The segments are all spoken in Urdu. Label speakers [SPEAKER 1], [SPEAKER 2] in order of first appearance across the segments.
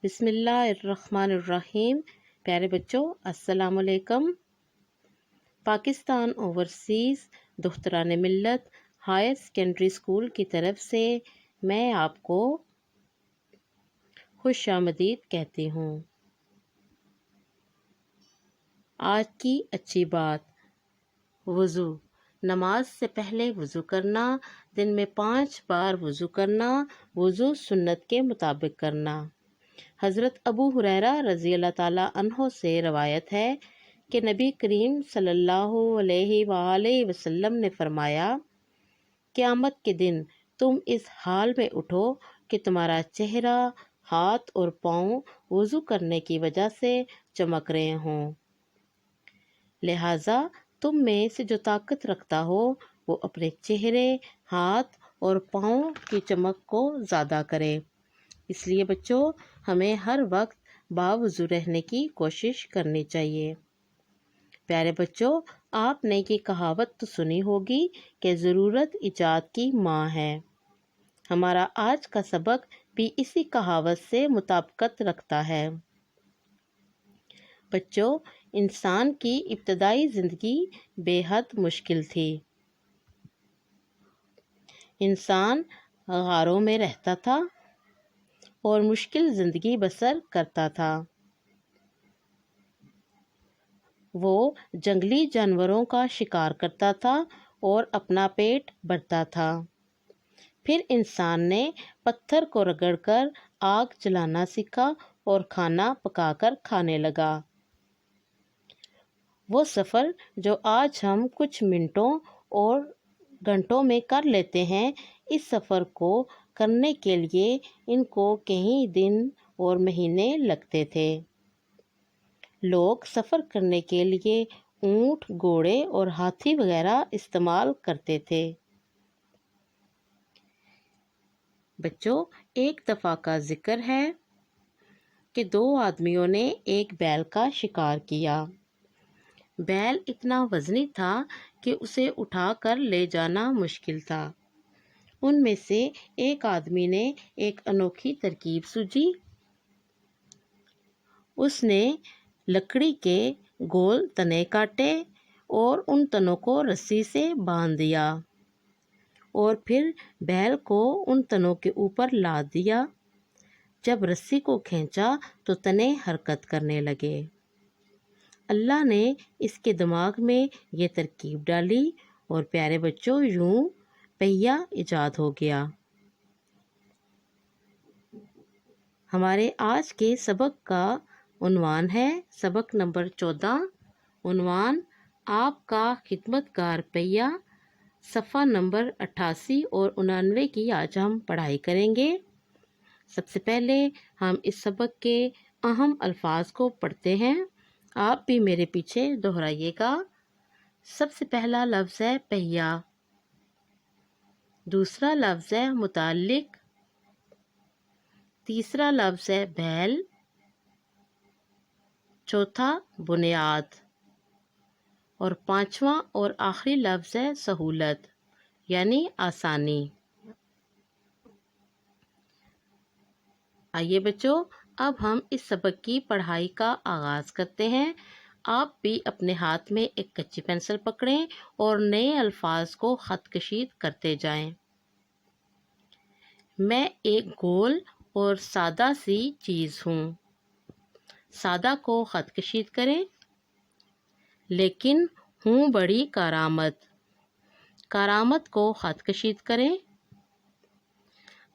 [SPEAKER 1] بسم اللہ الرحمن الرحیم۔ پیارے بچوں، السلام علیکم۔ پاکستان اوورسیز دختران ملت ہائر سیکنڈری اسکول کی طرف سے میں آپ کو خوش آمدید کہتی ہوں۔ آج کی اچھی بات، وضو۔ نماز سے پہلے وضو کرنا، دن میں 5 بار وضو کرنا، وضو سنت کے مطابق کرنا۔ حضرت ابو ہریرہ رضی اللہ تعالیٰ عنہ سے روایت ہے کہ نبی کریم صلی اللہ علیہ وآلہ وسلم نے فرمایا، قیامت کے دن تم اس حال میں اٹھو کہ تمہارا چہرہ، ہاتھ اور پاؤں وضو کرنے کی وجہ سے چمک رہے ہوں۔ لہٰذا تم میں سے جو طاقت رکھتا ہو وہ اپنے چہرے، ہاتھ اور پاؤں کی چمک کو زیادہ کرے۔ اس لیے بچوں، ہمیں ہر وقت باوضو رہنے کی کوشش کرنی چاہیے۔ پیارے بچوں، آپ نے یہ کہاوت تو سنی ہوگی کہ ضرورت ایجاد کی ماں ہے۔ ہمارا آج کا سبق بھی اسی کہاوت سے مطابقت رکھتا ہے۔ بچوں، انسان کی ابتدائی زندگی بے حد مشکل تھی۔ انسان غاروں میں رہتا تھا اور مشکل زندگی بسر کرتا تھا۔ وہ جنگلی جانوروں کا شکار کرتا تھا اور اپنا پیٹ بھرتا تھا۔ پھر انسان نے پتھر کو رگڑ کر آگ جلانا سیکھا اور کھانا پکا کر کھانے لگا۔ وہ سفر جو آج ہم کچھ منٹوں اور گھنٹوں میں کر لیتے ہیں، اس سفر کو کرنے کے لیے ان کو کئی دن اور مہینے لگتے تھے۔ لوگ سفر کرنے کے لیے اونٹ، گھوڑے اور ہاتھی وغیرہ استعمال کرتے تھے۔ بچوں، ایک دفعہ کا ذکر ہے کہ 2 آدمیوں نے ایک بیل کا شکار کیا۔ بیل اتنا وزنی تھا کہ اسے اٹھا کر لے جانا مشکل تھا۔ ان میں سے ایک آدمی نے ایک انوکھی ترکیب سوچی۔ اس نے لکڑی کے گول تنے کاٹے اور ان تنوں کو رسی سے باندھ دیا اور پھر بیل کو ان تنوں کے اوپر لاد دیا۔ جب رسی کو کھینچا تو تنے حرکت کرنے لگے۔ اللہ نے اس کے دماغ میں یہ ترکیب ڈالی اور پیارے بچوں، یوں پہیا ایجاد ہو گیا۔ ہمارے آج کے سبق کا عنوان ہے، سبق نمبر 14، عنوان آپ کا خدمت گار پہیا، صفحہ نمبر 88 اور 89 کی آج ہم پڑھائی کریں گے۔ سب سے پہلے ہم اس سبق کے اہم الفاظ کو پڑھتے ہیں، آپ بھی میرے پیچھے دہرائیے گا۔ سب سے پہلا لفظ ہے پہیا، دوسرا لفظ ہے متعلق، تیسرا لفظ ہے بیل، چوتھا بنیاد اور پانچواں اور آخری لفظ ہے سہولت، یعنی آسانی۔ آئیے بچوں، اب ہم اس سبق کی پڑھائی کا آغاز کرتے ہیں۔ آپ بھی اپنے ہاتھ میں ایک کچی پینسل پکڑیں اور نئے الفاظ کو خط کشید کرتے جائیں۔ میں ایک گول اور سادہ سی چیز ہوں۔ سادہ کو خط کشید کریں۔ لیکن ہوں بڑی کارآمد، کارآمد کو خط کشید کریں۔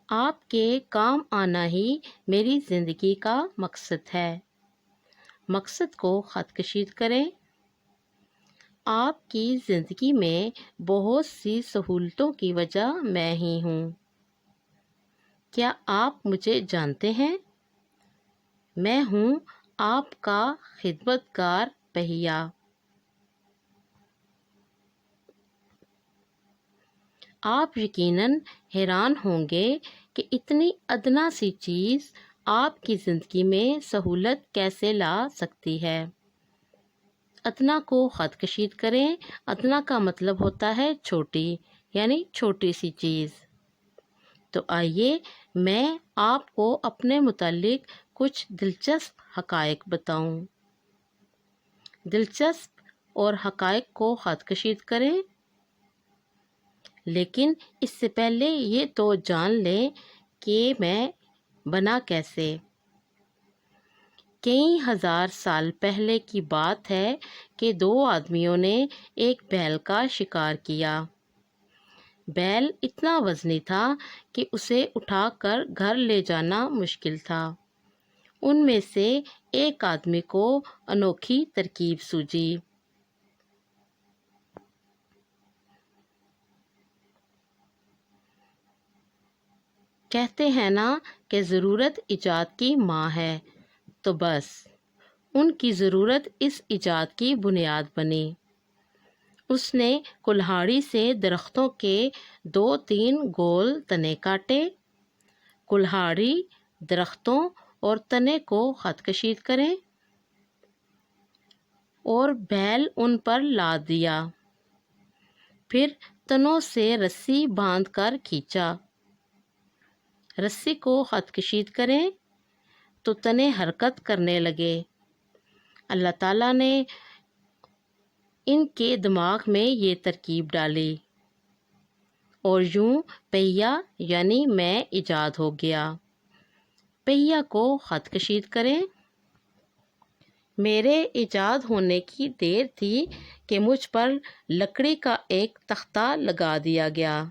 [SPEAKER 1] آپ کے کام آنا ہی میری زندگی کا مقصد ہے، مقصد کو خط کشید کریں۔ آپ کی زندگی میں بہت سی سہولتوں کی وجہ میں ہی ہوں۔ کیا آپ مجھے جانتے ہیں؟ میں ہوں آپ کا خدمت گار پہیا۔ آپ یقیناً حیران ہوں گے کہ اتنی ادنا سی چیز آپ کی زندگی میں سہولت کیسے لا سکتی ہے۔ ادنا کو خط کشید کریں۔ ادنا کا مطلب ہوتا ہے چھوٹی، یعنی چھوٹی سی چیز۔ تو آئیے میں آپ کو اپنے متعلق کچھ دلچسپ حقائق بتاؤں۔ دلچسپ اور حقائق کو خط کشید کریں، لیکن اس سے پہلے یہ تو جان لیں کہ میں بنا کیسے۔ کئی ہزار سال پہلے کی بات ہے کہ دو آدمیوں نے ایک بیل کا شکار کیا۔ بیل اتنا وزنی تھا کہ اسے اٹھا کر گھر لے جانا مشکل تھا۔ ان میں سے ایک آدمی کو انوکھی ترکیب سوجی۔ کہتے ہیں نا کہ ضرورت ایجاد کی ماں ہے، تو بس ان کی ضرورت اس ایجاد کی بنیاد بنی۔ اس نے کلہاڑی سے درختوں کے 2-3 گول تنے کاٹے۔ کلہاڑی درختوں اور تنے کو خط کشید کریں اور بیل ان پر لاد دیا۔ پھر تنوں سے رسی باندھ کر کھینچا۔ رسی کو خط کشید کریں تو تنے حرکت کرنے لگے۔ اللہ تعالیٰ نے ان کے دماغ میں یہ ترکیب ڈالی اور یوں پہیا یعنی میں ایجاد ہو گیا۔ پہیا کو خط کشید کریں۔ میرے ایجاد ہونے کی دیر تھی کہ مجھ پر لکڑی کا ایک تختہ لگا دیا گیا۔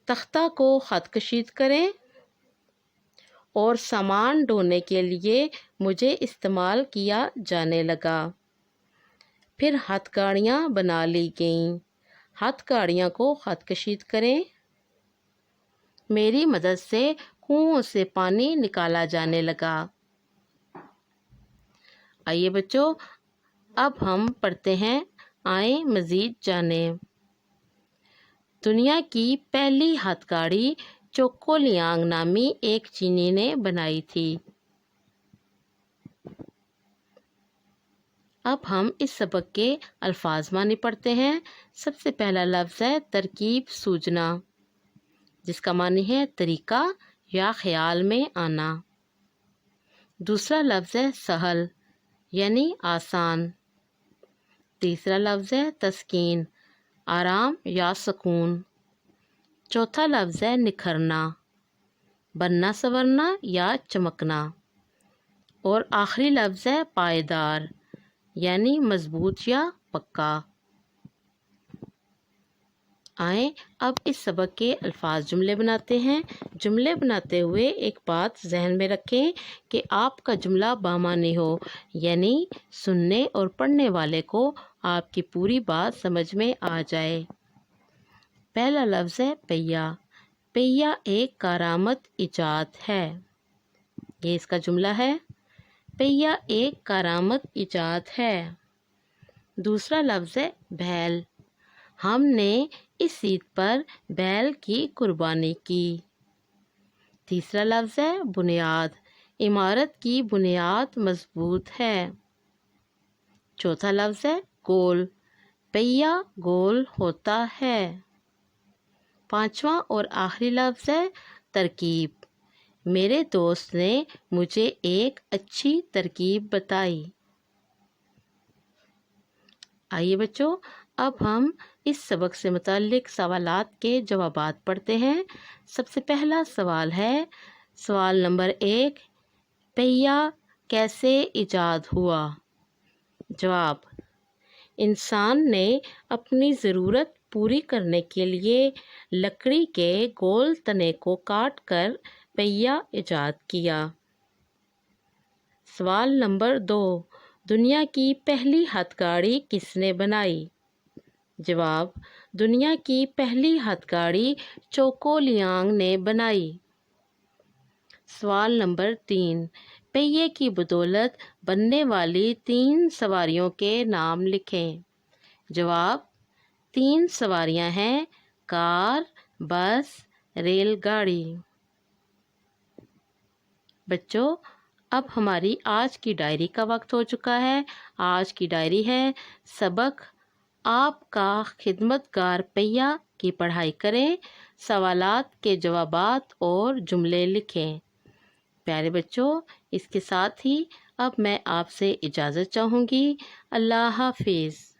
[SPEAKER 1] تختہ کو خط کشید کریں اور سامان ڈھونے کے لیے مجھے استعمال کیا جانے لگا۔ پھر ہتھ گاڑیاں بنا لی گئیں۔ ہتھ گاڑیاں کو خط کشید کریں۔ میری مدد سے کنوؤں سے پانی نکالا جانے لگا۔ آئیے بچوں، اب ہم پڑھتے ہیں، آئیں مزید جانیں۔ دنیا کی پہلی ہتھ گاڑی چوکو لیانگ نامی ایک چینی نے بنائی تھی۔ اب ہم اس سبق کے الفاظ معنی پڑھتے ہیں۔ سب سے پہلا لفظ ہے ترکیب سوجنا، جس کا معنی ہے طریقہ یا خیال میں آنا۔ دوسرا لفظ ہے سہل یعنی آسان۔ تیسرا لفظ ہے تسکین، آرام یا سکون۔ چوتھا لفظ ہے نکھرنا، بننا سنورنا یا چمکنا۔ اور آخری لفظ ہے پائیدار یعنی مضبوط یا پکا۔ آئیں اب اس سبق کے الفاظ جملے بناتے ہیں۔ جملے بناتے ہوئے ایک بات ذہن میں رکھیں کہ آپ کا جملہ بامعنی ہو، یعنی سننے اور پڑھنے والے کو آپ کی پوری بات سمجھ میں آ جائے۔ پہلا لفظ ہے پہیا۔ پہیا ایک کارآمد ایجاد ہے۔ یہ اس کا جملہ ہے، پہیا ایک کارآمد ایجاد ہے۔ دوسرا لفظ ہے بیل۔ ہم نے اس عید پر بیل کی قربانی کی۔ تیسرا لفظ ہے بنیاد۔ عمارت کی بنیاد مضبوط ہے۔ چوتھا لفظ ہے گول۔ پہیا گول ہوتا ہے۔ پانچواں اور آخری لفظ ہے ترکیب۔ میرے دوست نے مجھے ایک اچھی ترکیب بتائی۔ آئیے بچوں، اب ہم اس سبق سے متعلق سوالات کے جوابات پڑھتے ہیں۔ سب سے پہلا سوال ہے، سوال نمبر 1، پہیا کیسے ایجاد ہوا؟ جواب، انسان نے اپنی ضرورت پوری کرنے کے لیے لکڑی کے گول تنے کو کاٹ کر پہیا ایجاد کیا۔ سوال نمبر 2، دنیا کی پہلی ہتھ گاڑی کس نے بنائی؟ جواب، دنیا کی پہلی ہتھ گاڑی چوکو لیانگ نے بنائی۔ سوال نمبر 3، پہیے کی بدولت بننے والی 3 سواریوں کے نام لکھیں۔ جواب، 3 سواریاں ہیں، کار، بس، ریل گاڑی۔ بچوں، اب ہماری آج کی ڈائری کا وقت ہو چکا ہے۔ آج کی ڈائری ہے، سبق آپ کا خدمت گار پہیا کی پڑھائی کریں، سوالات کے جوابات اور جملے لکھیں۔ پیارے بچوں، اس کے ساتھ ہی اب میں آپ سے اجازت چاہوں گی۔ اللہ حافظ۔